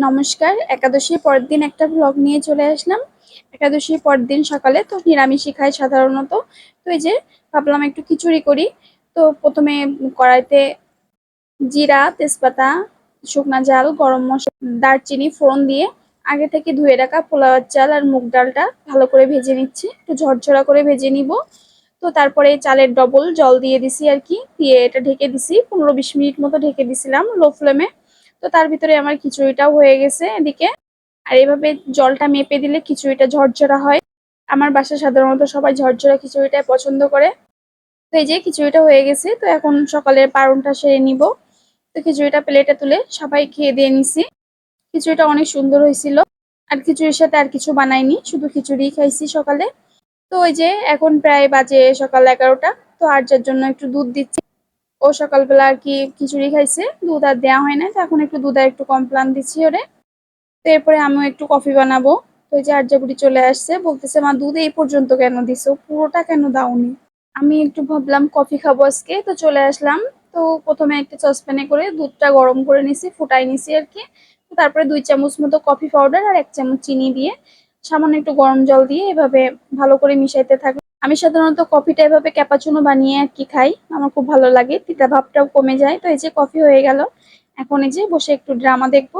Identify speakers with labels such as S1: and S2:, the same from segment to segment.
S1: নমস্কার। একাদশীর পরের দিন একটা ভ্লগ নিয়ে চলে আসলাম। একাদশীর পরের দিন সকালে তো নিরামিষই খাই সাধারণত। তো এই যে ভাবলাম একটু খিচুড়ি করি। তো প্রথমে কড়াইতে জিরা, তেজপাতা, শুকনা ঝাল, গরম মসলা, দারচিনি ফোড়ন দিয়ে আগে থেকে ধুয়ে রাখা পোলাওয়ের চাল আর মুগ ডালটা ভালো করে ভেজে নিচ্ছি। একটু ঝরঝরা করে ভেজে নিব। তো তারপরে চালের ডবল জল দিয়ে দিছি আর কি, দিয়ে এটা ঢেকে দিছি 15-20 মিনিট মতো ঢেকে দিছিলাম লো ফ্লেমে। তো তার ভিতরে আমার খিচুড়িটাও হয়ে গেছে এদিকে। আর এভাবে জলটা মেপে দিলে খিচুড়িটা ঝরঝরা হয়। আমার বাসায় সাধারণত সবাই ঝরঝরা খিচুড়িটাই পছন্দ করে। তো এই যে খিচুড়িটা হয়ে গেছে, তো এখন সকালের পারনটা সেরে নিব। তো খিচুড়িটা প্লেটে তুলে সবাই খেয়ে দিয়ে নিছি। খিচুড়িটা অনেক সুন্দর হয়েছিল। আর খিচুড়ির সাথে আর কিছু বানাইনি, শুধু খিচুড়ি খাইছি সকালে। তো ওই যে এখন প্রায় বাজে সকাল 11টা। তো আর্যার জন্য একটু দুধ দিচ্ছি। ও সকালবেলা আর কি খিচুড়ি খাইছে, দুধ আর দেওয়া হয় না, তো এখন একটু দুধ আর একটু কমপ্লান দিচ্ছি ওরে। তো এরপরে আমিও একটু কফি বানাবো। তো এই যে আর্যাপুরি চলে আসছে, বলতেছে মা দুধ এই পর্যন্ত কেন দিছো, পুরোটা কেন দাওনি। আমি একটু ভাবলাম কফি খাবো আজকে, তো চলে আসলাম। তো প্রথমে একটা সসপ্যানে করে দুধটা গরম করে নিছি, ফুটাই নিছি আর কি। তো তারপরে 2 চামচ মতো কফি পাউডার আর 1 চামচ চিনি দিয়ে সামান্য একটু গরম জল দিয়ে এভাবে ভালো করে মিশাইতে থাকলাম। আমি সাধারণত কফিটা এভাবে ক্যাপাচুনো বানিয়ে আর কি খাই, আমার খুব ভালো লাগে, তিতা ভাবটাও কমে যায়। তো এই যে কফি হয়ে গেল। এখন এই যে বসে একটু ড্রামা দেখবো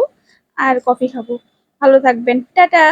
S1: আর কফি খাবো। ভালো থাকবেন, টাটা।